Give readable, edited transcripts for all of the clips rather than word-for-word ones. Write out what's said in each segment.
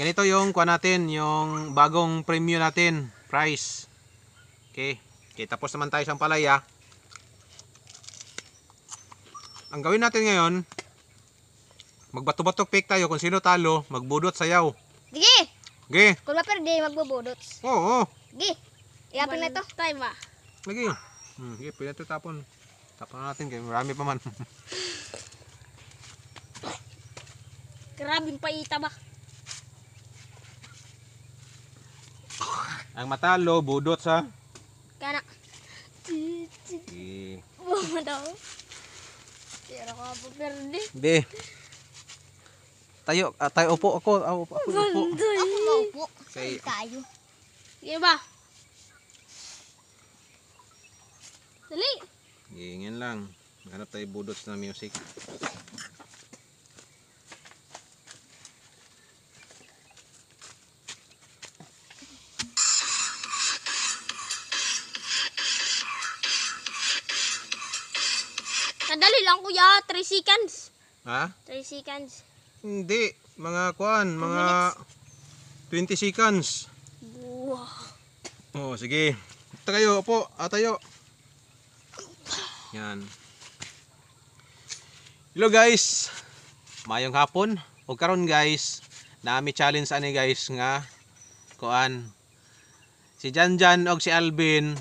Ganito yung kuha natin, yung bagong premium natin, price. Okay. Okay, tapos naman tayo sa palaya. Ang gawin natin ngayon, magbato-batok pick tayo. Kung sino talo, magbudot sayaw. Sige! Okay. Kung maperde, magbubudots. Oo. Sige! Iapin na ito. Time ba? Lagi. Sige, pwede ito tapon. Tapon natin kayo, marami pa man. Grabing paita ba? Ang matalo, budot sa. Kana. Sige. Buma daw. Tira ka po perde. Be. Tayo, tayo upo ako. Upo. Ako maupo. Okay. Tayo. Sige ba? Dali. Ganyan lang. Hanap tayo budots na music. Nadali lang kuya. 3 seconds. Ha? 3 seconds. Hindi. Mga kuan, mga 20 seconds. Wow. Oh, sige. Ito kayo, upo. Tayo. Yan. Hello guys. Mayong hapon. O karon guys, nami challenge ani guys nga kuan. Si Janjan og si Alvin,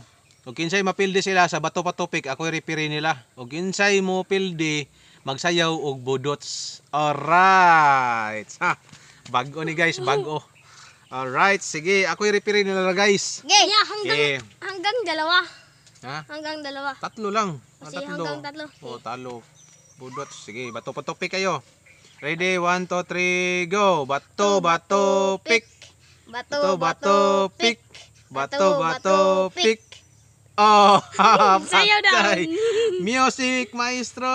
og kinsay mapildi sila sa bato pa topic, ako i-referee nila. Og kinsay mo pildi, magsayaw og budots. Alright. Ha. Bago ni guys, bago. Alright, sige, ako i-referee nila guys. Okay. Yeah, hanggang dalawa. Ha? Hanggang dalawa. Tatlo lang. Kasi hanggang tatlo. O, talo. Budot. Sige, bato pa topic kayo. Ready, 1, 2, 3, go. Bato, bato, pick. Bato, bato, pick. Bato, bato, pick. Oh, Sayaw daw. patay. Music maestro.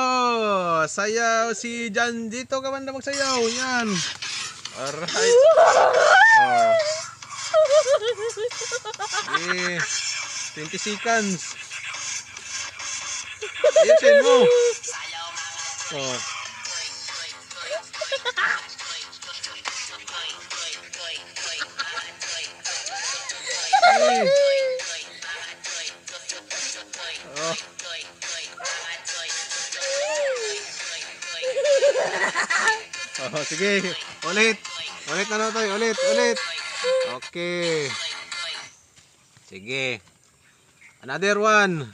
Sayaw si Jan. Dito ka man na magsayaw. Yan. Alright. Oh. Okay. 20 seconds. Ayusin mo. Oh. Hey. Oh. Oh, sige. Ulit. Ulit na tayo. Ulit. Okay. Sige. Another one.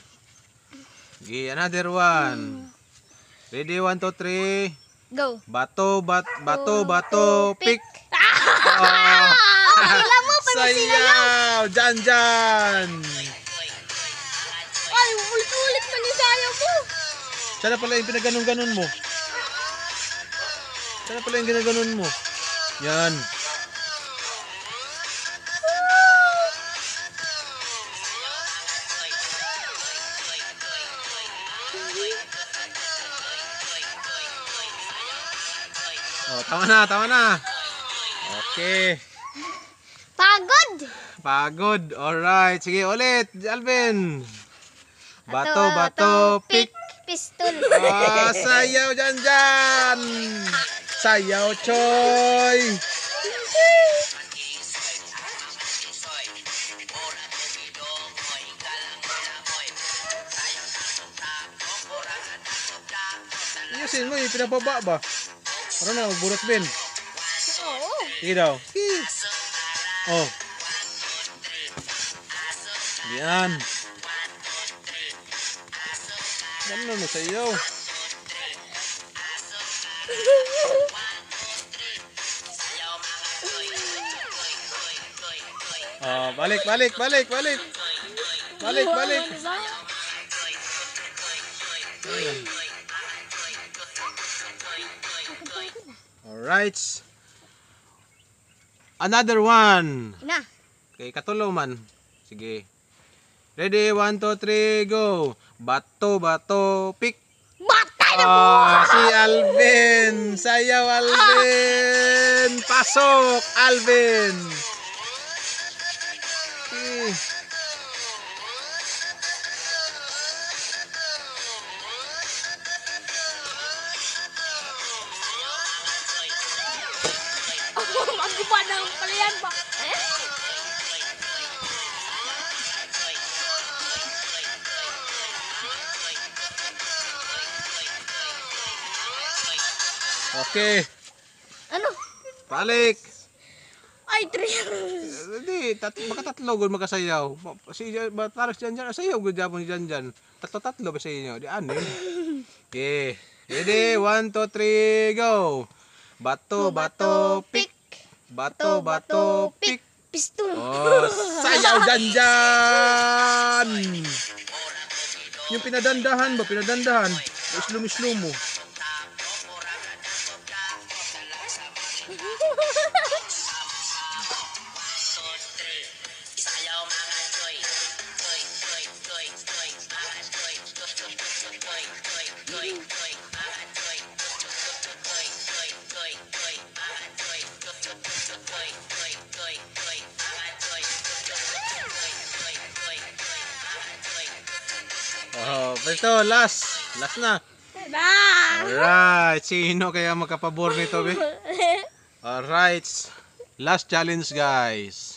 Sige, another one. Ready, 1, 2, 3. Go. Bato, bato, pick. Wala mo pa Sayaw! Jan! Ay, ulit-ulit man yung sayaw mo. Sana pala yung pinaganon-ganon mo. Sana pala yung ginaganon mo. Yan. Oh, tama na. Okay. Pagod. Alright. Sige, ulit. Alvin. Bato, pick. Pistol. Sayaw Jan. Sayaw Choy. Ayusin mo, yung pinababa ba? Ano na, magburot bin. Oo. Sige daw. Oh. Yan. Ano mo sayaw? Oh, balik. Alright. Another one. Na. Okay, katulo man. Sige. Ready, 1, 2, 3, go. Bato, pick. Batay na Si Alvin. Sayaw Alvin. Pasok, Alvin. Okay. Magkupa ng yan ba? Okay, Ano? balik. Ay, 3. Hindi, baka tatlo gud makasayaw. Si parang si Janjan, sayaw gud japon si Janjan. Tatlo ba sa inyo? Di ano? Okay. Ready? 1, 2, 3, go. Bato, bato, pick. Bato, bato, pick. Pistol. Oh, sayaw Janjan! Yung pinadandahan ba? Pinadandahan. Islo mo. Oh, ito, last na. Na! Alright, sino kaya makapabor nito, be? Alright, last challenge, guys.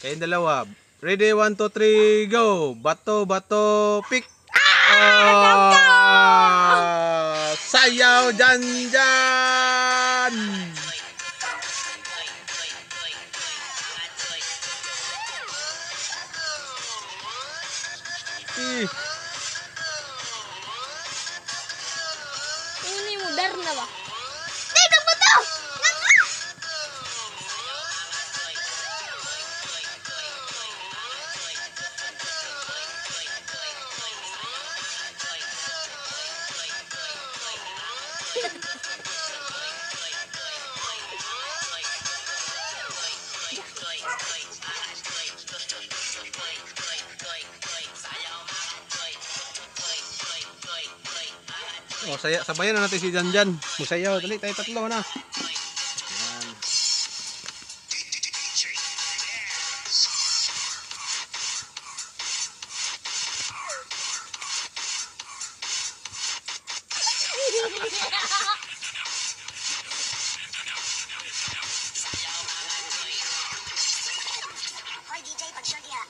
Kayong dalawa. Ready, 1, 2, 3, go! Bato, bato, pick! Ah! Sayaw, Janjan! Ini mudar na ba? Dito mo to! Oh, sabayan na natin si Janjan. Musayaw, dali tayo tatlo na. Yan. Hoy DJ, pag-short niya.